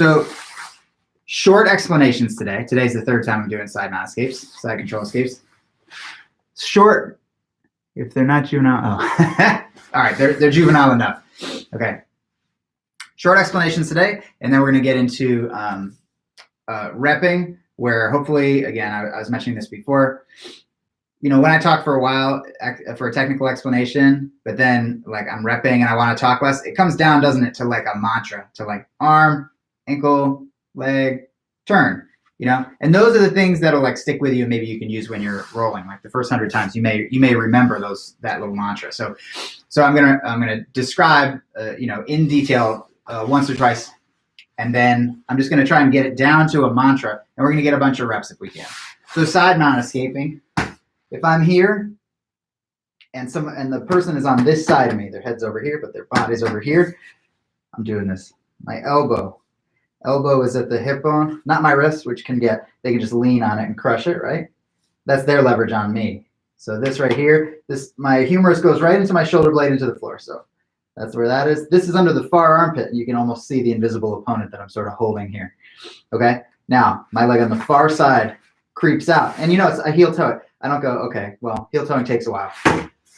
So short explanations today. Today's the third time I'm doing side mount escapes, side control escapes. Short, if they're not juvenile, oh. All right, they're juvenile enough. Okay. Short explanations today, and then we're going to get into repping, where hopefully, again, I was mentioning this before, you know, when I talk for a while for a technical explanation, but then like I'm repping and I want to talk less, it comes down, doesn't it, to like a mantra, to like arm, ankle, leg, turn, you know? And those are the things that'll like stick with you, and maybe you can use when you're rolling. Like the first 100 times you may remember that little mantra. So I'm gonna describe you know, in detail once or twice, and then I'm just gonna try and get it down to a mantra, and we're gonna get a bunch of reps if we can. So side mount escaping. If I'm here and the person is on this side of me, their head's over here, but their body's over here, I'm doing this. My elbow is at the hip bone, not my wrist, which they can just lean on it and crush it, right? That's their leverage on me. So this right here, my humerus goes right into my shoulder blade into the floor. So that's where that is. This is under the far armpit, and you can almost see the invisible opponent that I'm sort of holding here. Okay, now my leg on the far side creeps out, and you know, it's a heel toe. I don't go, okay, well, heel toeing takes a while.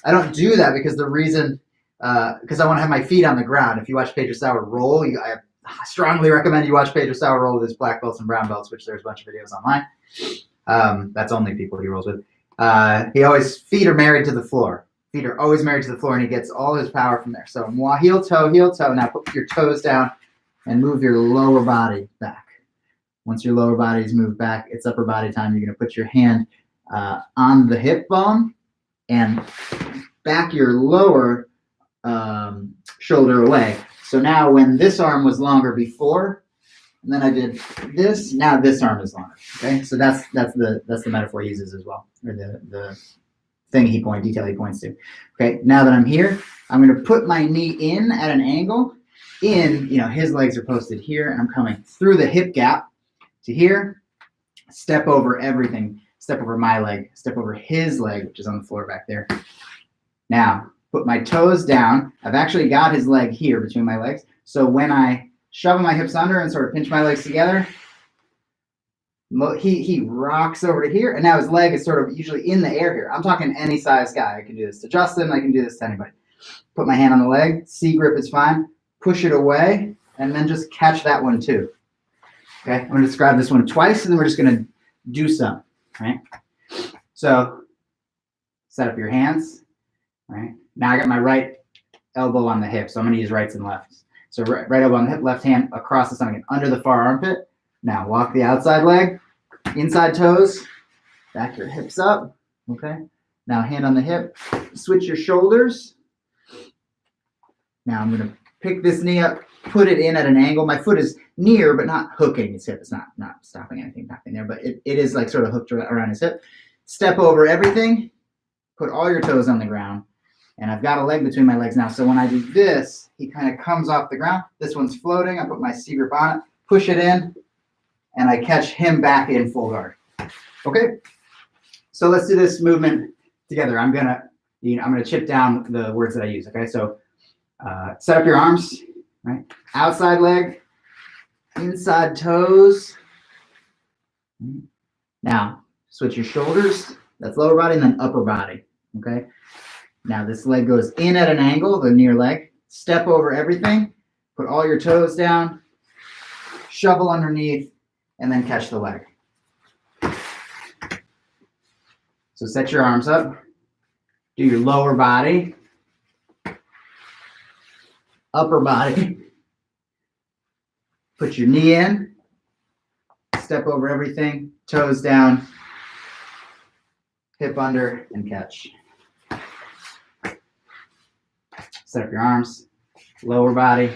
I don't do that because the reason, because I want to have my feet on the ground. If you watch Pedro Sauer roll, I strongly recommend you watch Pedro Sauer roll with his black belts and brown belts, which there's a bunch of videos online. That's only people he rolls with. Feet are married to the floor. Feet are always married to the floor, and he gets all his power from there. So heel toe. Now put your toes down and move your lower body back. Once your lower body is moved back, it's upper body time. You're going to put your hand on the hip bone and back your lower shoulder away. So now when this arm was longer before, and then I did this, now this arm is longer. Okay, so that's the metaphor he uses as well, or the detail he points to. Okay, now that I'm here, I'm going to put my knee in at an angle. You know, his legs are posted here, and I'm coming through the hip gap to here, step over everything. Step over my leg, step over his leg, which is on the floor back there. Now, put my toes down. I've actually got his leg here between my legs. So when I shovel my hips under and sort of pinch my legs together, he rocks over to here, and now his leg is sort of usually in the air here. I'm talking any size guy. I can do this to Justin. I can do this to anybody. Put my hand on the leg. C grip is fine. Push it away, and then just catch that one too. Okay, I'm going to describe this one twice, and then we're just going to do some. Right? So set up your hands. Right? Now I got my right elbow on the hip, so I'm going to use rights and lefts. So right elbow on the hip, left hand across the stomach, under the far armpit. Now walk the outside leg, inside toes, back your hips up. Okay? Now hand on the hip, switch your shoulders. Now I'm going to pick this knee up, put it in at an angle. My foot is near, but not hooking his hip. It's not stopping anything happening there, but it is like sort of hooked around his hip. Step over everything, put all your toes on the ground, and I've got a leg between my legs now. So when I do this, he kind of comes off the ground. This one's floating. I put my C grip on it, push it in, and I catch him back in full guard. Okay, so let's do this movement together. I'm gonna chip down the words that I use. Okay, so set up your arms. Right, outside leg, inside toes. Now switch your shoulders. That's lower body, and then upper body. Okay. Now this leg goes in at an angle, the near leg. Step over everything. Put all your toes down. Shovel underneath, and then catch the leg. So set your arms up. Do your lower body. Upper body. Put your knee in. Step over everything. Toes down. Hip under and catch. Set up your arms. Lower body.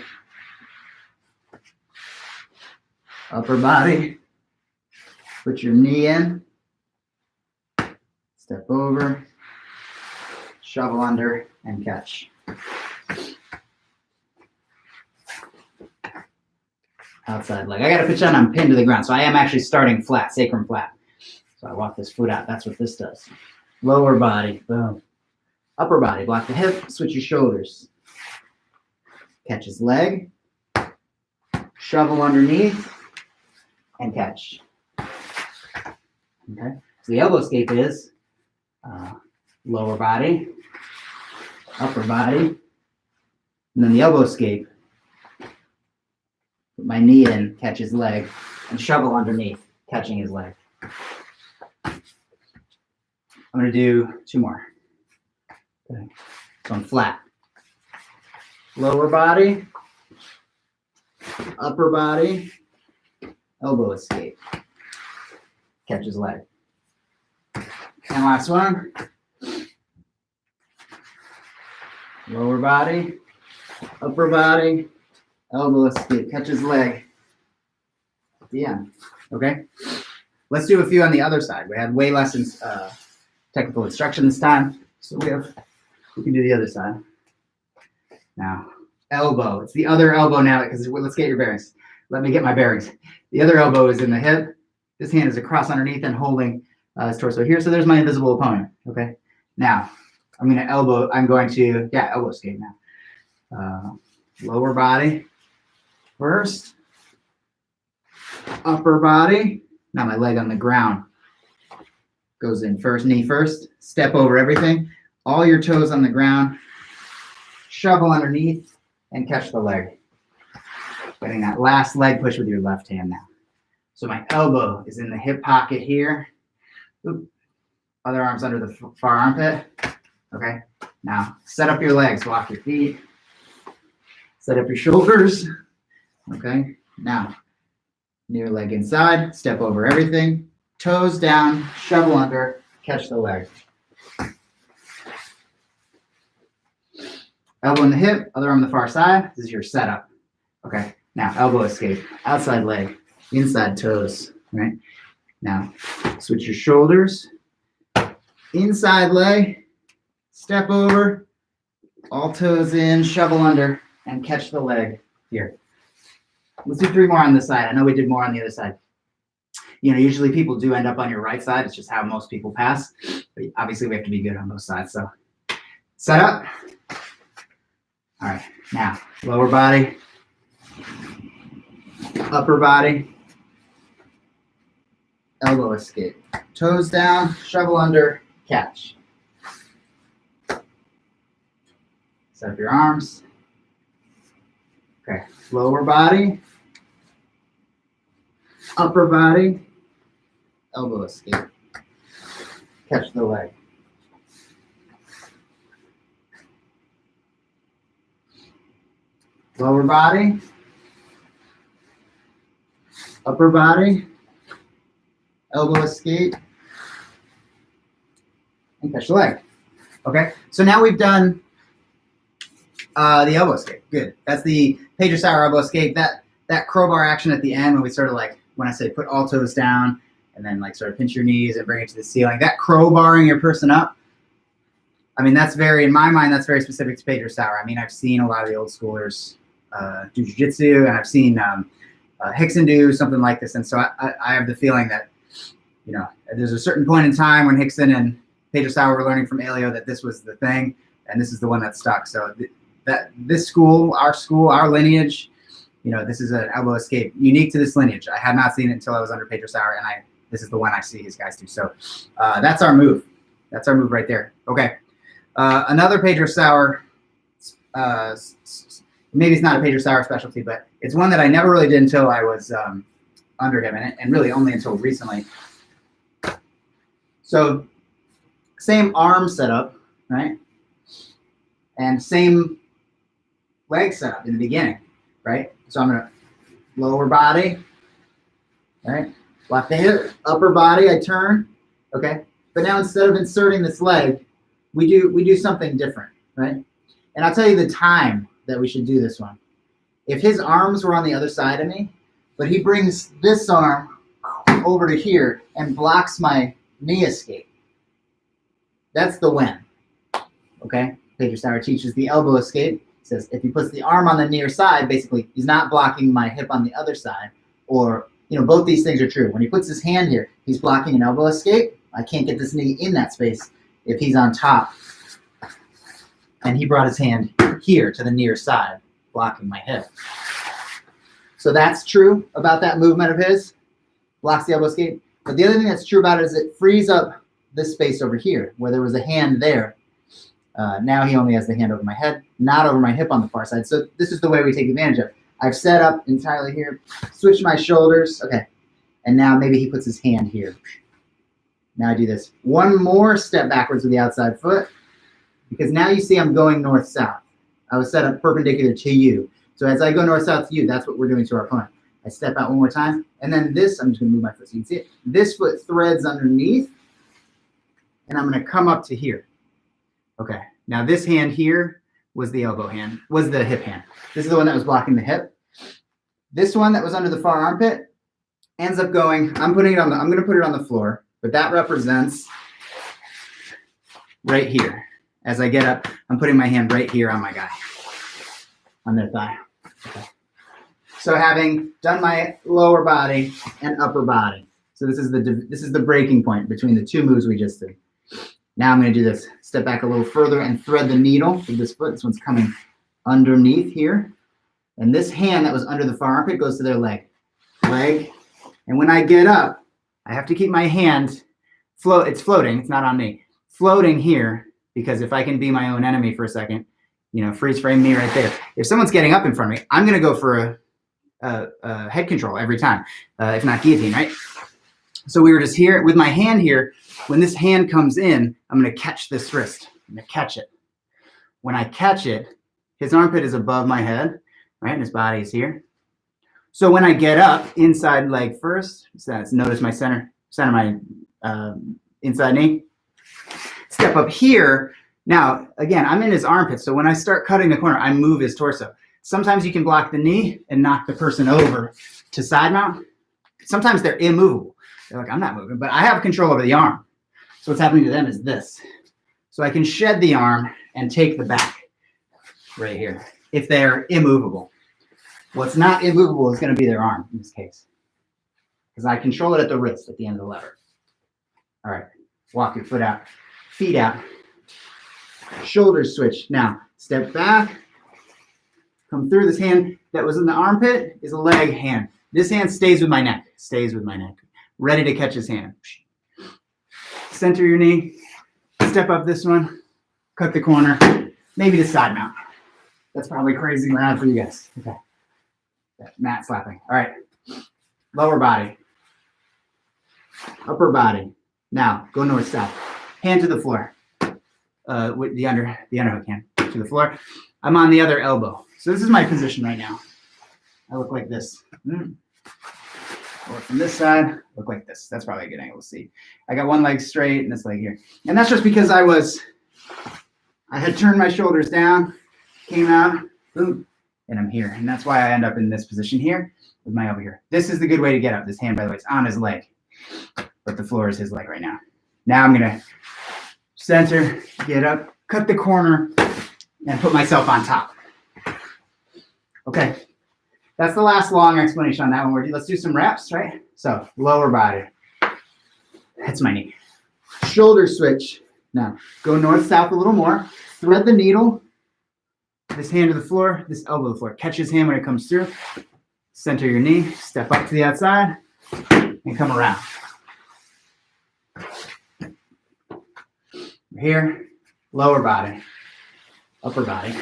Upper body. Put your knee in. Step over. Shovel under and catch. Outside leg. I got to pretend I'm pinned to the ground. So I am actually starting flat, sacrum flat. So I walk this foot out. That's what this does. Lower body. Boom. Upper body. Block the hip. Switch your shoulders. Catch his leg. shovel underneath, and catch. Okay, so the elbow escape is lower body, upper body, and then the elbow escape. Put my knee in, catch his leg, and shovel underneath, catching his leg. I'm going to do 2 more. Okay. So I'm flat. Lower body, upper body, elbow escape, catch his leg. And last one. Lower body, upper body, elbow escape, catch his leg at the end. Okay? Let's do a few on the other side. We had way less technical instruction this time, so we can do the other side. Now, elbow. It's the other elbow now, because let's get your bearings. Let me get my bearings. The other elbow is in the hip. This hand is across underneath and holding his torso here. So there's my invisible opponent. Okay. Now, I'm going to elbow. I'm going to, elbow escape now. Lower body first. Upper body. Now my leg on the ground. Goes in first, knee first. Step over everything. All your toes on the ground. Shovel underneath and catch the leg. Getting that last leg push with your left hand now. So my elbow is in the hip pocket here. Oop. Other arm's under the far armpit. Okay. Now set up your legs. Walk your feet. Set up your shoulders. Okay. Now near leg inside. Step over everything. Toes down. Shovel under. Catch the leg. Elbow in the hip, other arm on the far side. This is your setup. Okay. Now, elbow escape. Outside leg, inside toes. Right? Now, switch your shoulders. Inside leg, step over, all toes in, shovel under, and catch the leg here. Let's do 3 more on this side. I know we did more on the other side. You know, usually people do end up on your right side. It's just how most people pass. But obviously, we have to be good on both sides. So, set up. All right, now lower body, upper body, elbow escape, toes down, shovel under, catch. Set up your arms. Okay, lower body, upper body, elbow escape, catch the leg. Lower body, upper body, elbow escape, and catch the leg. Okay, so now we've done the elbow escape. Good. That's the Pedro Sauer elbow escape. That crowbar action at the end when we sort of like, when I say put all toes down and then like sort of pinch your knees and bring it to the ceiling, that crowbarring your person up, I mean, that's very, in my mind, that's very specific to Pedro Sauer. I mean, I've seen a lot of the old schoolers do jiu-jitsu, and I've seen Hickson do something like this. And so I have the feeling that, you know, there's a certain point in time when Hickson and Pedro Sauer were learning from Elio that this was the thing, and this is the one that stuck. So that this school, our lineage, you know, this is an elbow escape unique to this lineage. I had not seen it until I was under Pedro Sauer, and this is the one I see his guys do. So that's our move. That's our move right there. Okay. Another Pedro Sauer, maybe it's not a Pedro Sauer specialty, but it's one that I never really did until I was under him, and really only until recently. So same arm setup, right? And same leg setup in the beginning, right? So I'm gonna lower body, right? Lock the hip, upper body, I turn, okay? But now instead of inserting this leg, we do something different, right? And I'll tell you the time that we should do this one. If his arms were on the other side of me, but he brings this arm over to here and blocks my knee escape, that's the win, okay? Pedro Sauer teaches the elbow escape. He says if he puts the arm on the near side, basically he's not blocking my hip on the other side, or, you know, both these things are true. When he puts his hand here, he's blocking an elbow escape. I can't get this knee in that space if he's on top. And he brought his hand here to the near side, blocking my hip. So that's true about that movement of his. Blocks the elbow escape. But the other thing that's true about it is it frees up this space over here where there was a hand there. Now he only has the hand over my head, not over my hip on the far side. So this is the way we take advantage of it. I've set up entirely here, switch my shoulders. Okay. And now maybe he puts his hand here. Now I do this. One more step backwards with the outside foot, because now you see I'm going north-south. I was set up perpendicular to you. So as I go north-south to you, that's what we're doing to our opponent. I step out one more time, and then this, I'm just going to move my foot so you can see it. This foot threads underneath, and I'm going to come up to here. Okay, now this hand here was the elbow hand, was the hip hand. This is the one that was blocking the hip. This one that was under the far armpit ends up going, I'm going to put it on the floor, but that represents right here. As I get up, I'm putting my hand right here on my guy, on their thigh. Okay. So having done my lower body and upper body, so this is the breaking point between the two moves we just did. Now I'm going to do this. Step back a little further and thread the needle with this foot. This one's coming underneath here. And this hand that was under the far armpit goes to their leg. Leg. And when I get up, I have to keep my hand it's floating. It's not on me. Floating here, because if I can be my own enemy for a second, freeze frame me right there. If someone's getting up in front of me, I'm going to go for a head control every time, if not guillotine, right? So we were just here with my hand here. When this hand comes in, I'm going to catch this wrist. I'm going to catch it. When I catch it, his armpit is above my head, right? And his body is here. So when I get up, inside leg first, so notice my center my inside knee. Step up here. Now, again, I'm in his armpit. So when I start cutting the corner, I move his torso. Sometimes you can block the knee and knock the person over to side mount. Sometimes they're immovable. They're like, I'm not moving, but I have control over the arm. So what's happening to them is this. So I can shed the arm and take the back right here if they're immovable. What's not immovable is going to be their arm in this case, because I control it at the wrist at the end of the lever. All right, walk your foot out, feet out, shoulders switch. Now step back, come through. This hand that was in the armpit is a leg hand. This hand stays with my neck, ready to catch his hand. Center your knee, step up this one, cut the corner, maybe the side mount. That's probably crazy loud for you guys. Okay, mat slapping. All right, lower body, upper body. Now go north south, hand to the floor. With the underhook hand to the floor. I'm on the other elbow. So this is my position right now. I look like this. Or from this side, look like this. That's probably a good angle to see. I got one leg straight and this leg here. And that's just because I had turned my shoulders down, came out, boom, and I'm here. And that's why I end up in this position here with my elbow here. This is the good way to get up. This hand, by the way, is on his leg, but the floor is his leg right now. Now I'm gonna center, get up, cut the corner, and put myself on top. Okay, that's the last long explanation on that one. Let's do some reps, right? So lower body, that's my knee. Shoulder switch. Now go north-south a little more, thread the needle, this hand to the floor, this elbow to the floor. Catch his hand when it comes through. Center your knee, step up to the outside, and come around. Here, lower body, upper body.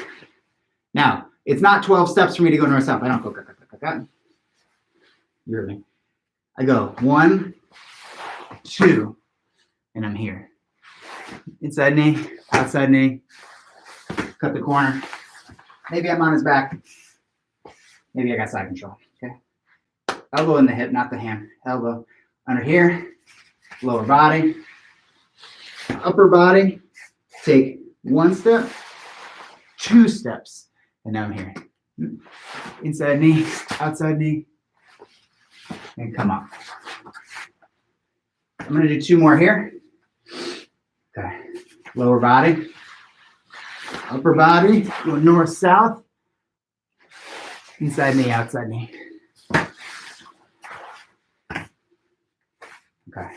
Now, it's not 12 steps for me to go north-south. I don't go cut. You heard me. I go 1, 2, and I'm here. Inside knee, outside knee, cut the corner. Maybe I'm on his back. Maybe I got side control, okay? Elbow in the hip, not the hand. Elbow under here, lower body. Upper body, take 1 step, 2 steps, and now I'm here. Inside knee, outside knee, and come up. I'm going to do 2 more here. Okay, lower body, upper body, go north, south, inside knee, outside knee. Okay.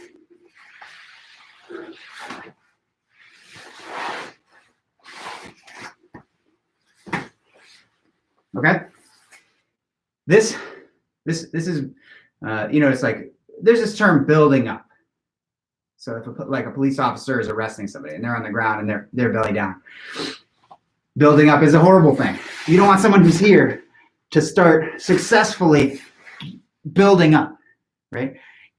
Okay. This This is, it's like there's this term building up. So if a police officer is arresting somebody and they're on the ground and they're belly down, building up is a horrible thing. You don't want someone who's here to start successfully building up, right?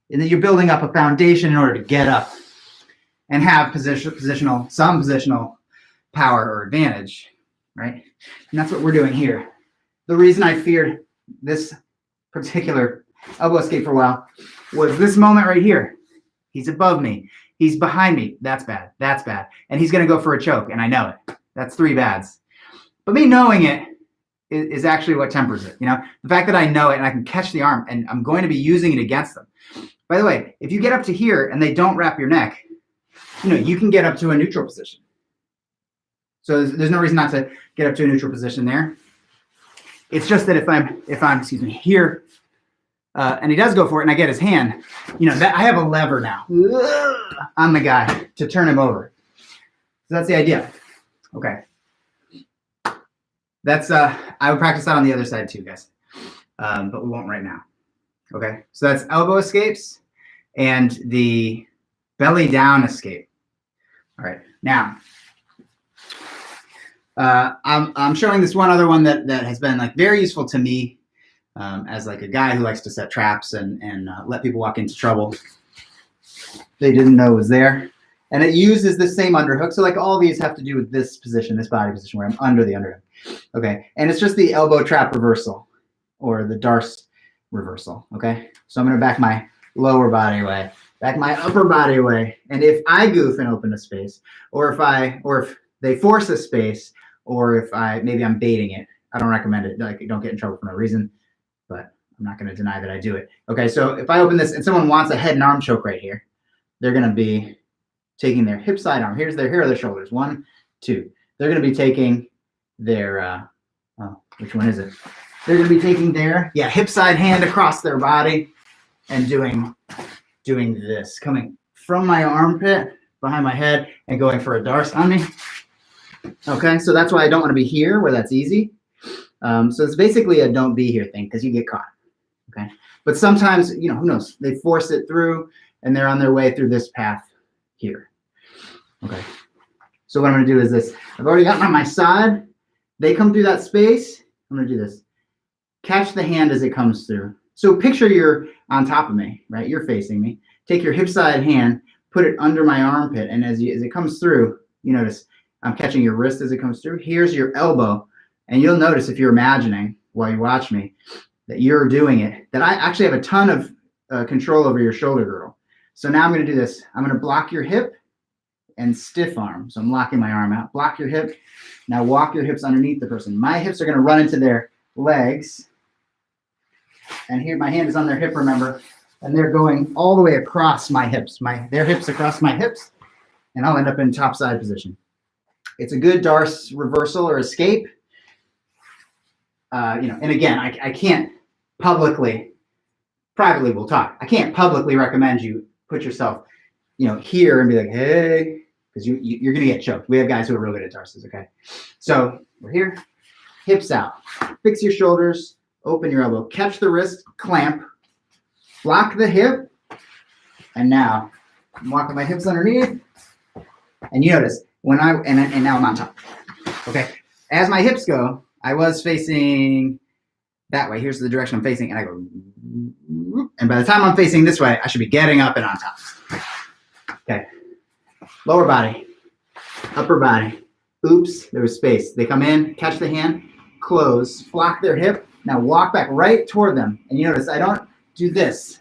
And then you're building up a foundation in order to get up and have some positional power or advantage, right? And that's what we're doing here. The reason I feared this particular elbow escape for a while was this moment right here. He's above me. He's behind me. That's bad. That's bad. And he's going to go for a choke, and I know it. That's 3 bads. But me knowing it is actually what tempers it. The fact that I know it and I can catch the arm and I'm going to be using it against them. By the way, if you get up to here and they don't wrap your neck, you can get up to a neutral position. So there's no reason not to get up to a neutral position there. It's just that if I'm here, and he does go for it and I get his hand, that I have a lever now on the guy to turn him over. So that's the idea. Okay. That's I would practice that on the other side too, guys. But we won't right now. Okay. So that's elbow escapes and the belly down escape. All right. Now, I'm showing this one other one that has been like very useful to me as like a guy who likes to set traps and let people walk into trouble they didn't know was there. And it uses the same underhook. So like all these have to do with this position, this body position where I'm under the underhook. Okay. And it's just the elbow trap reversal or the Darce reversal. Okay. So I'm going to back my lower body away, back my upper body away. And if I goof and open a space, or if they force a space, or if maybe I'm baiting it, I don't recommend it. Like, don't get in trouble for no reason, but I'm not going to deny that I do it. Okay. So if I open this and someone wants a head and arm choke right here, they're going to be taking their hip side arm. Here are their shoulders. 1, 2. They're going to be taking their, which one is it? They're going to be taking their, hip side hand across their body and doing this, coming from my armpit behind my head and going for a Darce on me. Okay, so that's why I don't want to be here where that's easy. So it's basically a don't be here thing because you get caught. Okay, but sometimes, who knows? They force it through and they're on their way through this path here. Okay, so what I'm going to do is this. I've already got them on my side. They come through that space. I'm going to do this. Catch the hand as it comes through. So picture you're on top of me, right? You're facing me. Take your hip side hand, put it under my armpit, and as it comes through, you notice I'm catching your wrist as it comes through. Here's your elbow, and you'll notice if you're imagining while you watch me that you're doing it, that I actually have a ton of control over your shoulder girdle. So now I'm going to do this. I'm going to block your hip and stiff arm. So I'm locking my arm out. Block your hip. Now walk your hips underneath the person. My hips are going to run into their legs. And here my hand is on their hip, remember, and they're going all the way across my hips, their hips across my hips, and I'll end up in top side position. It's a good Darce reversal or escape. And again, I can't privately we'll talk. I can't publicly recommend you put yourself, here and be like, hey, because you're going to get choked. We have guys who are real good at Darces, okay? So we're here, hips out, fix your shoulders, open your elbow, catch the wrist, clamp, block the hip, and now I'm walking my hips underneath, and you notice and now I'm on top. Okay, as my hips go, I was facing that way. Here's the direction I'm facing, and I go, and by the time I'm facing this way, I should be getting up and on top. Okay, lower body, upper body. Oops, there was space. They come in, catch the hand, close, block their hip. Now walk back right toward them. And you notice I don't do this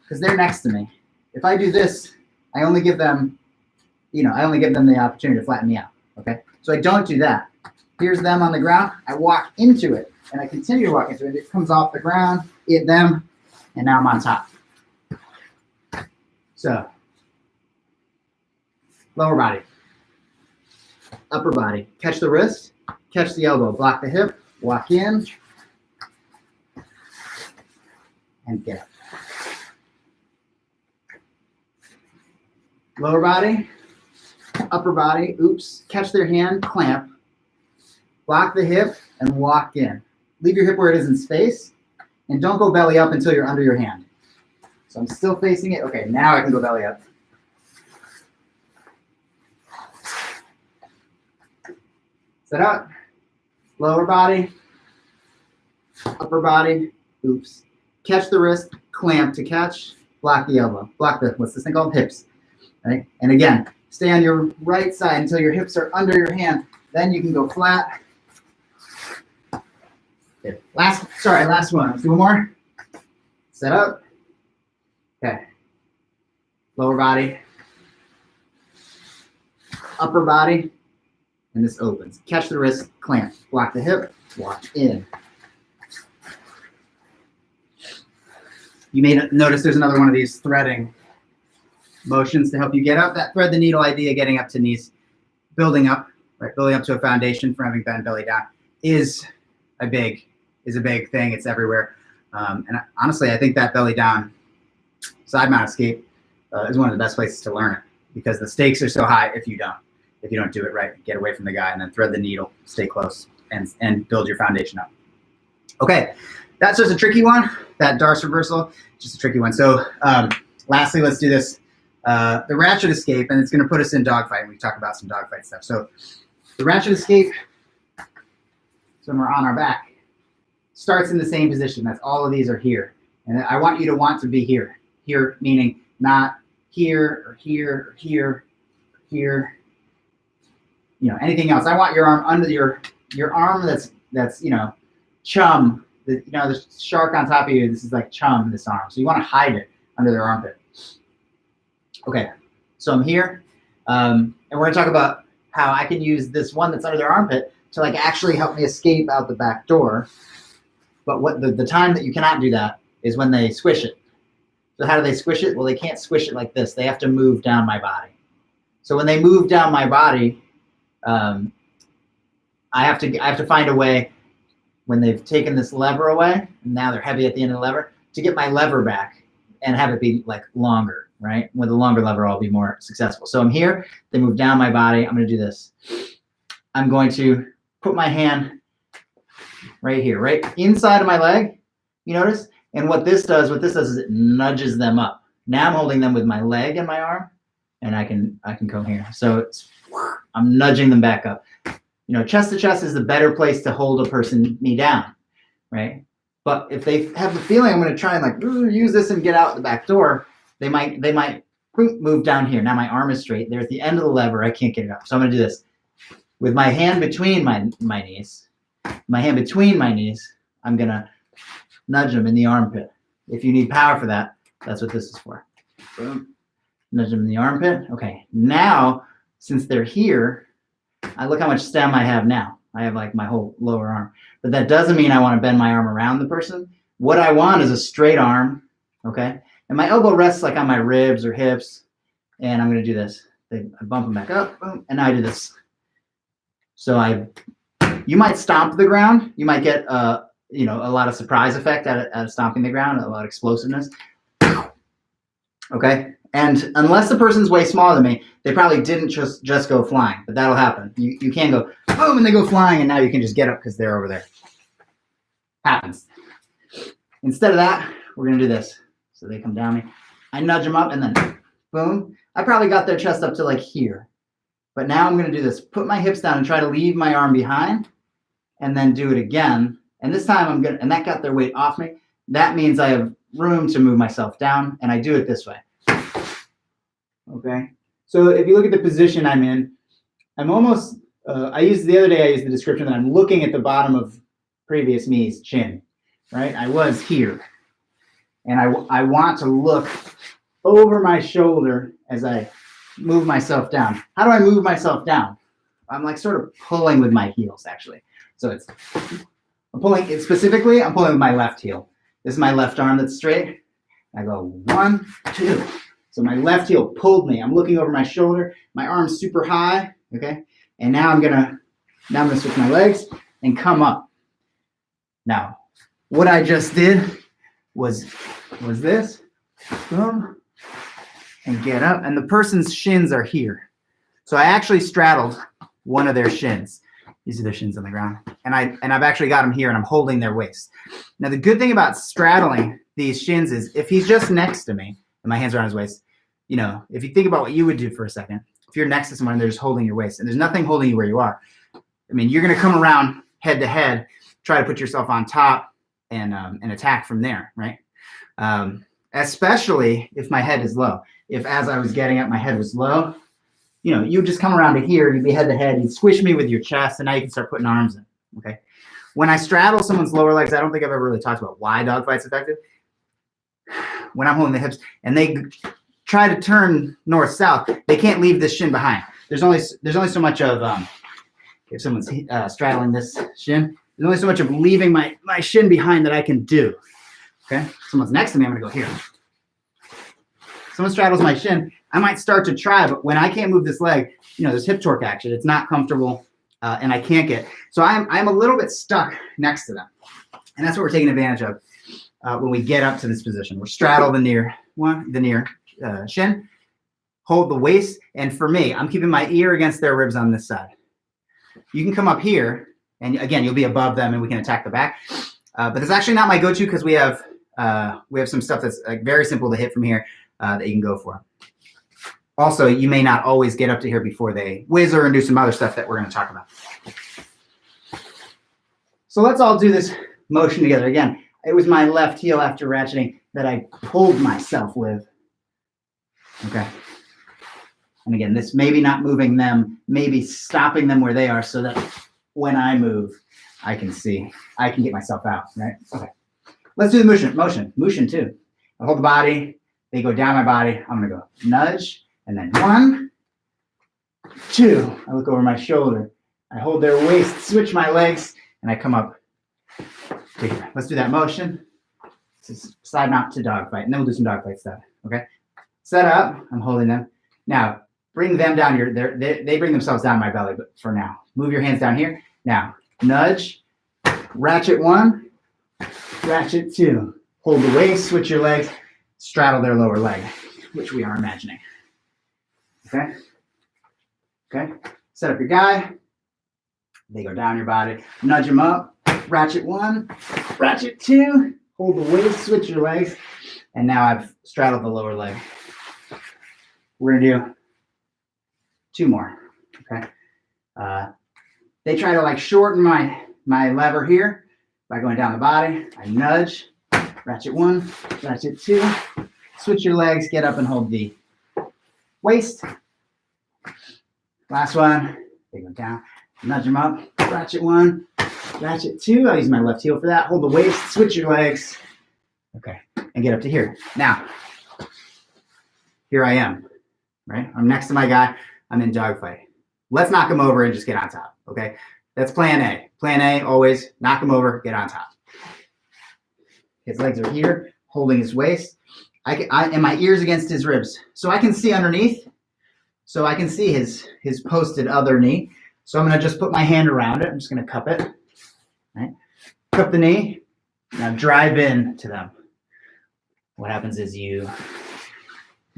because they're next to me. If I do this, I only give them the opportunity to flatten me out. Okay? So I don't do that. Here's them on the ground. I walk into it and I continue to walk into it. It comes off the ground, hit them, and now I'm on top. So lower body, upper body. Catch the wrist, catch the elbow, block the hip, walk in, and get up. Lower body, upper body, oops, catch their hand, clamp, block the hip, and walk in. Leave your hip where it is in space, And don't go belly up until you're under your hand. So I'm still facing it. Okay, now I can go belly up. Set up. Lower body. Upper body. Oops. Catch the wrist. Clamp to catch. Block the elbow. Block the, what's this thing called? Hips. Right? And again, stay on your right side until your hips are under your hand. Then you can go flat. Okay. Last one. Let's do one more. Set up. Okay. Lower body. Upper body. And this opens. Catch the wrist, clamp. Block the hip, walk in. You may notice there's another one of these threading motions to help you get up. That thread the needle idea, getting up to knees, building up, right? Building up to a foundation for having bent belly down is a big thing. It's everywhere. And honestly, I think that belly down side mount escape is one of the best places to learn it because the stakes are so high if you don't do it right. Get away from the guy and then thread the needle, stay close, and build your foundation up. Okay, that's just a tricky one. That Darce reversal, just a tricky one. So lastly, let's do this. The ratchet escape, and it's going to put us in dogfight. We talk about some dogfight stuff. So the ratchet escape, so when we're on our back, starts in the same position. That's all of these are here. And I want you to want to be here. Here meaning not here or here or here, here. You know, anything else. I want your arm under your arm that's you know, chum. You know, the shark on top of you, this is like chum, this arm. So you want to hide it under their armpit. Okay, so I'm here. And we're going to talk about how I can use this one that's under their armpit to like actually help me escape out the back door. But what the time that you cannot do that is when they squish it. So how do they squish it? Well, they can't squish it like this. They have to move down my body. So when they move down my body, I have to find a way when they've taken this lever away, and now they're heavy at the end of the lever, to get my lever back and have it be like longer, right? With a longer lever, I'll be more successful. So I'm here, they move down my body. I'm going to do this. I'm going to put my hand right here, right inside of my leg, you notice? And what this does is it nudges them up. Now I'm holding them with my leg and my arm, and I can come here. So I'm nudging them back up. You know, chest to chest is the better place to hold a person knee down, right? But if they have the feeling I'm going to try and like use this and get out the back door, they might move down here. Now my arm is straight. They're at the end of the lever. I can't get it up. So I'm going to do this with my hand between my knees. My hand between my knees, I'm going to nudge them in the armpit. If you need power for that, that's what this is for. Boom. Nudge them in the armpit. Okay. Now, since they're here, look how much stem I have now. I have like my whole lower arm. But that doesn't mean I want to bend my arm around the person. What I want is a straight arm, okay? And my elbow rests like on my ribs or hips. And I'm going to do this. I bump them back up, boom, and now I do this. So you might stomp the ground. You might get you know, a lot of surprise effect out of stomping the ground, a lot of explosiveness. Okay? And unless the person's way smaller than me, they probably didn't just go flying, but that'll happen. You can go boom and they go flying, and now you can just get up because they're over there. Happens. Instead of that, we're gonna do this. So they come down me. I nudge them up and then boom. I probably got their chest up to like here. But now I'm gonna do this. Put my hips down and try to leave my arm behind and then do it again. And this time and that got their weight off me. That means I have room to move myself down, and I do it this way. Okay, so if you look at the position I'm in, I'm almost, the other day I used the description that I'm looking at the bottom of previous me's chin, right? I was here, and I want to look over my shoulder as I move myself down. How do I move myself down? I'm like sort of pulling with my heels, actually. So I'm pulling with my left heel. This is my left arm that's straight. I go 1, 2. So my left heel pulled me. I'm looking over my shoulder. My arm's super high, okay? And now I'm gonna switch my legs and come up. Now, what I just did was this, boom, and get up. And the person's shins are here. So I actually straddled one of their shins. These are their shins on the ground. And I've actually got them here and I'm holding their waist. Now, the good thing about straddling these shins is if he's just next to me and my hands are on his waist, you know, if you think about what you would do for a second, if you're next to someone and they're just holding your waist and there's nothing holding you where you are, I mean, you're going to come around head to head, try to put yourself on top and attack from there, right? Especially if my head is low. If as I was getting up, my head was low, you know, you would just come around to here, you'd be head to head, you'd squish me with your chest, and now you can start putting arms in, okay? When I straddle someone's lower legs, I don't think I've ever really talked about why dogfight's effective. When I'm holding the hips and they try to turn north-south, they can't leave this shin behind. There's only so much of, if someone's straddling this shin, there's only so much of leaving my shin behind that I can do, okay? Someone's next to me, I'm gonna go here. Someone straddles my shin, I might start to try, but when I can't move this leg, you know, there's hip torque action. It's not comfortable, and I can't get. So I'm a little bit stuck next to them, and that's what we're taking advantage of when we get up to this position. We're straddle the near shin, hold the waist, and for me, I'm keeping my ear against their ribs on this side. You can come up here, and again, you'll be above them, and we can attack the back. But it's actually not my go-to because we have some stuff that's like very simple to hit from here that you can go for. Also, you may not always get up to here before they whizzer and do some other stuff that we're going to talk about. So let's all do this motion together. Again, it was my left heel after ratcheting that I pulled myself with. Okay. And again, this maybe not moving them, maybe stopping them where they are so that when I move, I can see, I can get myself out, right? Okay. Let's do the motion too. I hold the body, they go down my body. I'm going to go nudge. And then 1, 2, I look over my shoulder. I hold their waist, switch my legs, and I come up to here. Let's do that motion. This is side mount to dog fight. And then we'll do some dog fight stuff, okay? Set up, I'm holding them. Now, bring them down here. They bring themselves down my belly, but for now. Move your hands down here. Now, nudge, ratchet 1, ratchet 2. Hold the waist, switch your legs, straddle their lower leg, which we are imagining. Okay. Okay. Set up your guy. They go down your body. Nudge them up. Ratchet 1, ratchet 2. Hold the waist, switch your legs. And now I've straddled the lower leg. We're going to do 2 more. Okay. They try to like shorten my lever here by going down the body. I nudge. Ratchet 1, ratchet 2. Switch your legs, get up and hold the waist. Last one, they go down, nudge them up, ratchet 1, ratchet 2. I'll use my left heel for that. Hold the waist, switch your legs. Okay, and get up to here. Now, here I am, right? I'm next to my guy. I'm in dogfight. Let's knock him over and just get on top, okay? That's plan A. Plan A, always knock him over, get on top. His legs are here, holding his waist. And my ear's against his ribs. So I can see underneath. So I can see his posted other knee. So I'm going to just put my hand around it. I'm just going to cup it. Right? Cup the knee. Now drive in to them. What happens is you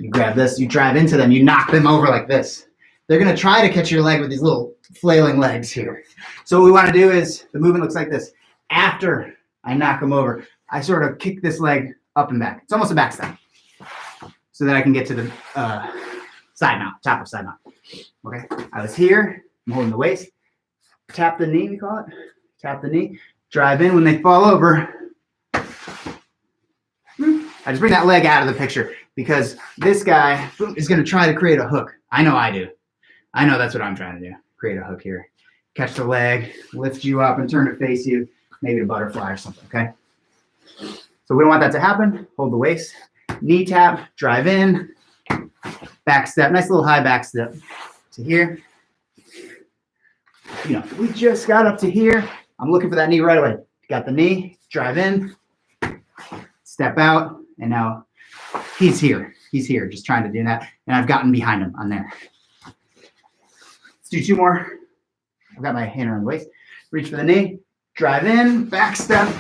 grab this, you drive into them, you knock them over like this. They're going to try to catch your leg with these little flailing legs here. So what we want to do is, the movement looks like this. After I knock them over, I sort of kick this leg up and back. It's almost a back step. So that I can get to the side mount, top of side mount. Okay, I was here, I'm holding the waist. Tap the knee, we call it. Tap the knee, drive in. When they fall over, I just bring that leg out of the picture because this guy is going to try to create a hook. I know I do. I know that's what I'm trying to do. Create a hook here. Catch the leg, lift you up and turn it face you, maybe a butterfly or something, okay? So we don't want that to happen. Hold the waist. Knee tap, drive in, back step, nice little high back step to here. You know, we just got up to here. I'm looking for that knee right away. Got the knee, drive in, step out, and now he's here. He's here, just trying to do that. And I've gotten behind him on there. Let's do 2 more. I've got my hand around the waist. Reach for the knee, drive in, back step,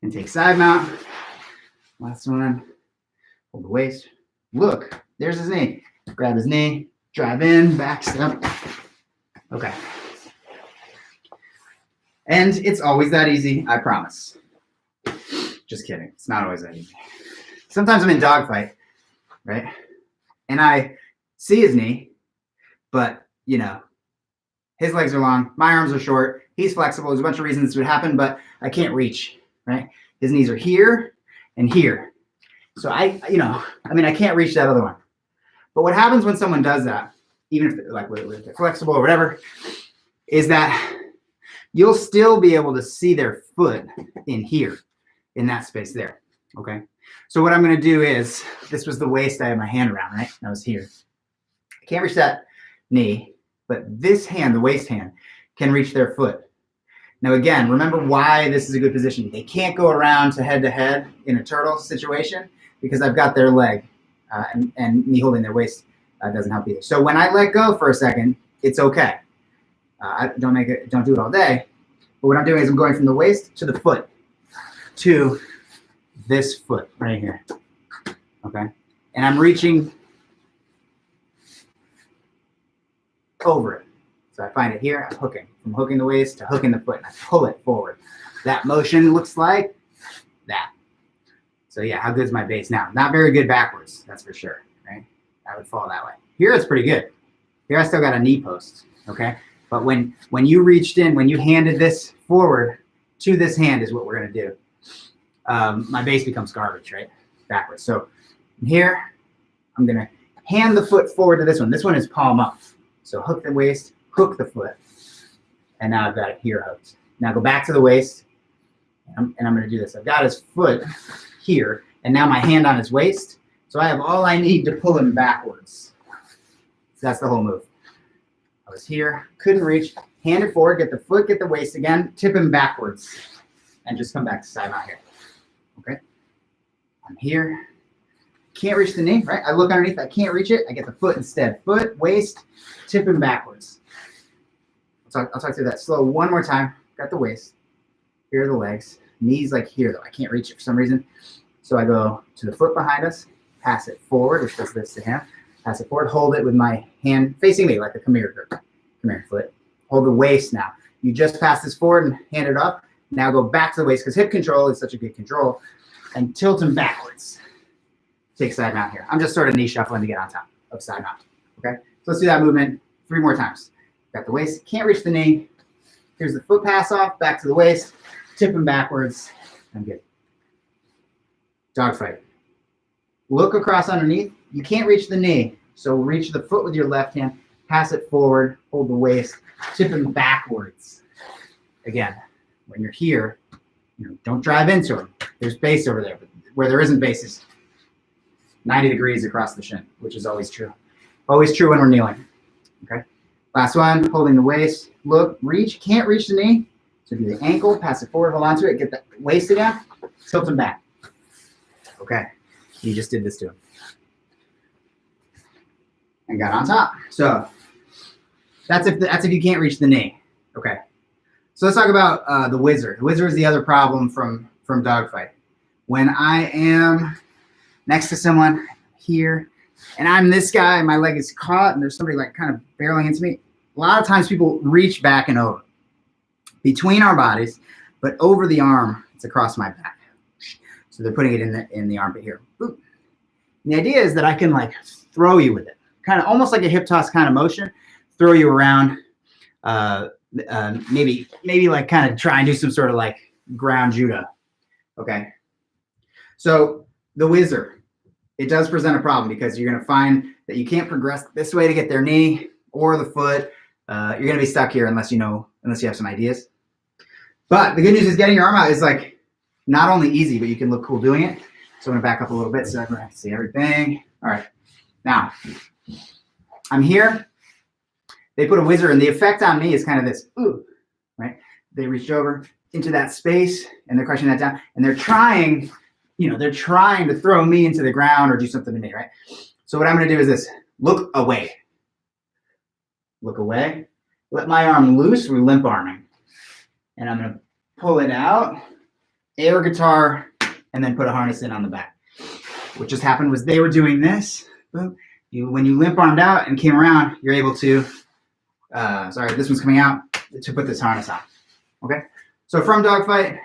and take side mount. Last one. Hold the waist. Look, there's his knee. Grab his knee, drive in, back step. Okay. And it's always that easy, I promise. Just kidding. It's not always that easy. Sometimes I'm in dogfight, right? And I see his knee, but, you know, his legs are long, my arms are short, he's flexible. There's a bunch of reasons this would happen, but I can't reach, right? His knees are here and here. So I can't reach that other one. But what happens when someone does that, even if they're flexible or whatever, is that you'll still be able to see their foot in here, in that space there, okay? So what I'm gonna do is, this was the waist I had my hand around, right? I was here. I can't reach that knee, but this hand, the waist hand, can reach their foot. Now again, remember why this is a good position. They can't go around to head in a turtle situation because I've got their leg and me holding their waist doesn't help either. So when I let go for a second, it's okay. Don't do it all day. But what I'm doing is I'm going from the waist to the foot to this foot right here, okay? And I'm reaching over it. So I find it here, I'm hooking. I'm hooking the waist to hooking the foot, and I pull it forward. That motion looks like that. So yeah, how good is my base now? Not very good backwards, that's for sure, right? I would fall that way. Here it's pretty good. Here I still got a knee post, okay? But when you reached in, when you handed this forward to this hand is what we're gonna do. My base becomes garbage, right? Backwards. So here, I'm gonna hand the foot forward to this one. This one is palm up. So hook the waist, hook the foot. And now I've got it here hooked. Now go back to the waist, and I'm gonna do this. I've got his foot here, and now my hand on his waist. So I have all I need to pull him backwards. So that's the whole move. I was here, couldn't reach, hand it forward, get the foot, get the waist again, tip him backwards, and just come back to side mount here. Okay? I'm here, can't reach the knee, right? I look underneath, I can't reach it, I get the foot instead. Foot, waist, tip him backwards. I'll talk through that slow one more time. Got the waist, here are the legs, knees like here though, I can't reach it for some reason. So I go to the foot behind us, pass it forward, which does this to him. Pass it forward, hold it with my hand facing me like a come here foot. Hold the waist now. You just pass this forward and hand it up. Now go back to the waist because hip control is such a good control. And tilt him backwards. Take side mount here. I'm just sort of knee shuffling to get on top of side mount. Okay? So let's do that movement 3 more times. Got the waist, can't reach the knee. Here's the foot pass off, back to the waist, tip him backwards. I'm good. Dog fight. Look across underneath. You can't reach the knee, so reach the foot with your left hand, pass it forward, hold the waist, tip him backwards. Again, when you're here, don't drive into him. There's base over there, but where there isn't base is 90 degrees across the shin, which is always true. Always true when we're kneeling. Okay. Last one, holding the waist. Look, reach, can't reach the knee. So do the ankle, pass it forward, hold on to it, get the waist again, tilt him back. Okay. You just did this to him. And got on top. So that's if you can't reach the knee. Okay. So let's talk about the whizzer. The whizzer is the other problem from dogfight. When I am next to someone here, and I'm this guy, my leg is caught, and there's somebody like kind of barreling into me. A lot of times people reach back and over between our bodies, but over the arm, it's across my back. So they're putting it in the armpit here. Boop. And the idea is that I can like throw you with it, kind of almost like a hip toss kind of motion, throw you around, maybe like kind of try and do some sort of like ground judo. Okay. So the whizzer, it does present a problem because you're going to find that you can't progress this way to get their knee or the foot. You're going to be stuck here unless you have some ideas. But the good news is getting your arm out is like not only easy, but you can look cool doing it. So I'm going to back up a little bit so everyone can see everything. All right. Now, I'm here. They put a whizzer, and the effect on me is kind of this, ooh, right? They reached over into that space, and they're crushing that down, and they're trying to throw me into the ground or do something to me, right? So what I'm going to do is this. Look away. Look away. Let my arm loose. We're limp arming. And I'm going to pull it out, air guitar, and then put a harness in on the back. What just happened was they were doing this. Boom. When you limp armed out and came around, you're able to, sorry, this one's coming out, to put this harness on. Okay? So from dogfight,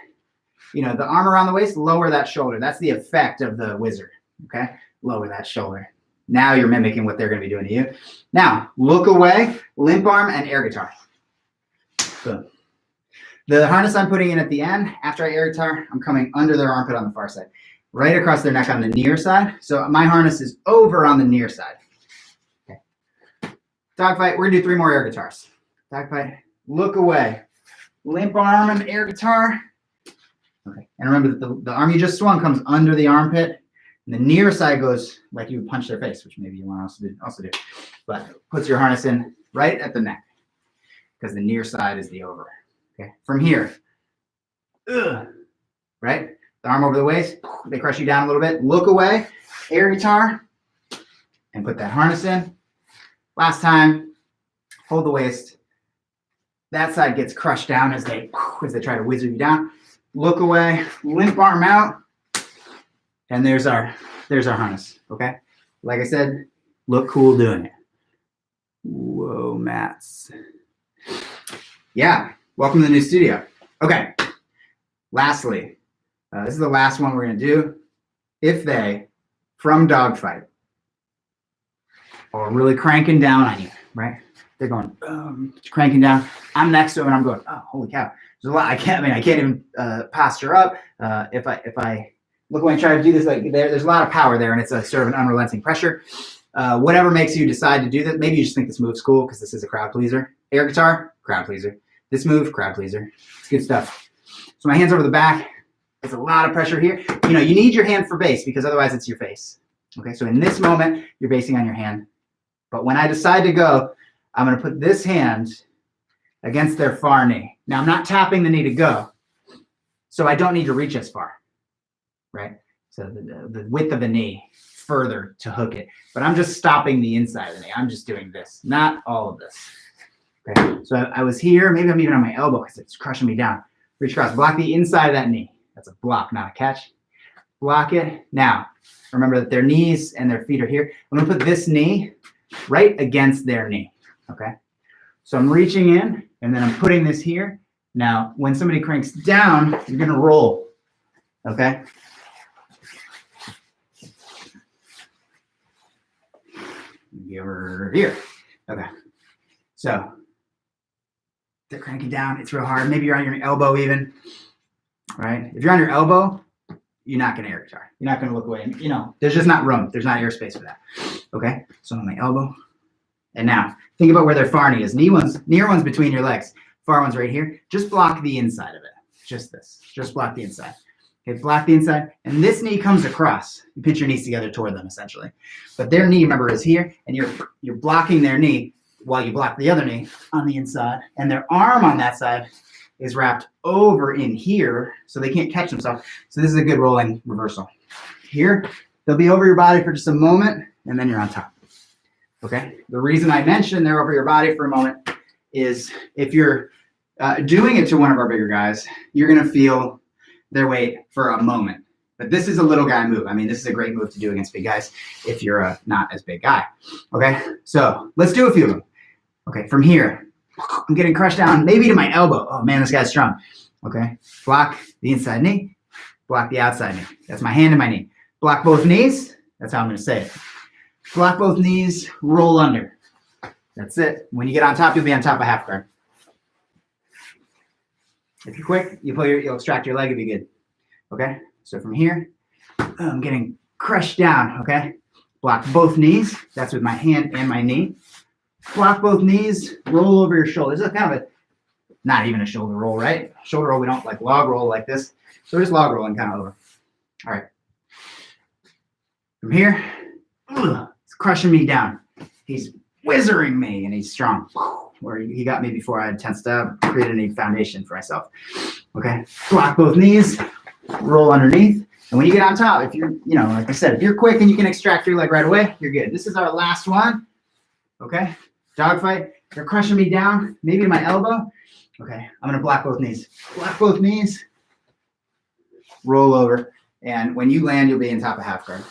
you know, the arm around the waist, lower that shoulder. That's the effect of the wizard, okay? Lower that shoulder. Now you're mimicking what they're going to be doing to you. Now, look away, limp arm, and air guitar. Boom. The harness I'm putting in at the end, after I air guitar, I'm coming under their armpit on the far side, right across their neck on the near side. So my harness is over on the near side. Okay. Dogfight, we're going to do 3 more air guitars. Dogfight, look away, limp arm and air guitar. Okay, and remember that the arm you just swung comes under the armpit, and the near side goes like you would punch their face, which maybe you want to also do. But puts your harness in right at the neck, because the near side is the over. Okay, from here, right? The arm over the waist, they crush you down a little bit. Look away, air guitar, and put that harness in. Last time, hold the waist. That side gets crushed down as they try to wizard you down. Look away, limp arm out, and there's our harness, okay? Like I said, look cool doing it. Whoa, Mats. Yeah, welcome to the new studio. Okay, lastly, this is the last one we're gonna do. If they, from dogfight, are really cranking down on you, right? They're going, cranking down. I'm next to them and I'm going, oh, holy cow. There's a lot. I can't even posture up. If I look away and try to do this, like there's a lot of power there, and it's a sort of an unrelenting pressure. Whatever makes you decide to do that, maybe you just think this move's cool because this is a crowd pleaser. Air guitar, crowd pleaser. This move, crowd pleaser. It's good stuff. So my hands over the back. There's a lot of pressure here. You know, you need your hand for base because otherwise it's your face. Okay, so in this moment, you're basing on your hand. But when I decide to go, I'm going to put this hand against their far knee. Now, I'm not tapping the knee to go, so I don't need to reach as far, right? So the width of the knee further to hook it. But I'm just stopping the inside of the knee. I'm just doing this, not all of this. Okay, so I was here. Maybe I'm even on my elbow because it's crushing me down. Reach across. Block the inside of that knee. That's a block, not a catch. Block it. Now, remember that their knees and their feet are here. I'm going to put this knee right against their knee. Okay, so I'm reaching in and then I'm putting this here. Now, when somebody cranks down, you're going to roll. Okay, maybe over here. Okay, so they're cranking down. It's real hard. Maybe you're on your elbow even. Right? If you're on your elbow, you're not going to air guitar. You're not going to look away. You know, there's just not room. There's not airspace for that. Okay, so I'm on my elbow. And now, think about where their far knee is. Near one's between your legs. Far one's right here. Just block the inside of it. Just this. Just block the inside. Okay, block the inside. And this knee comes across. You pinch your knees together toward them, essentially. But their knee, remember, is here. And you're blocking their knee while you block the other knee on the inside. And their arm on that side is wrapped over in here, so they can't catch themselves. So this is a good rolling reversal. Here, they'll be over your body for just a moment, and then you're on top. Okay, the reason I mentioned they're over your body for a moment is if you're doing it to one of our bigger guys, you're going to feel their weight for a moment. But this is a little guy move. I mean, this is a great move to do against big guys if you're a not as big guy. Okay, so let's do a few of them. Okay, from here, I'm getting crushed down, maybe to my elbow. Oh man, this guy's strong. Okay, block the inside knee, block the outside knee. That's my hand and my knee. Block both knees. That's how I'm going to say it. Block both knees, roll under. That's it. When you get on top, you'll be on top of half guard. If you're quick, you'll extract your leg, it'll be good. Okay, so from here, I'm getting crushed down, okay? Block both knees. That's with my hand and my knee. Block both knees, roll over your shoulders. This is kind of not even a shoulder roll, right? Shoulder roll, we don't like log roll like this. So just log rolling kind of over. All right. From here, it's crushing me down. He's whizzering me, and he's strong. Or he got me before I had tensed up, created a foundation for myself. Okay, block both knees, roll underneath. And when you get on top, if you're, like I said, if you're quick and you can extract your leg right away, you're good. This is our last one. Okay, dogfight. They're crushing me down, maybe to my elbow. Okay, I'm gonna block both knees. Block both knees, roll over. And when you land, you'll be in top of half guard.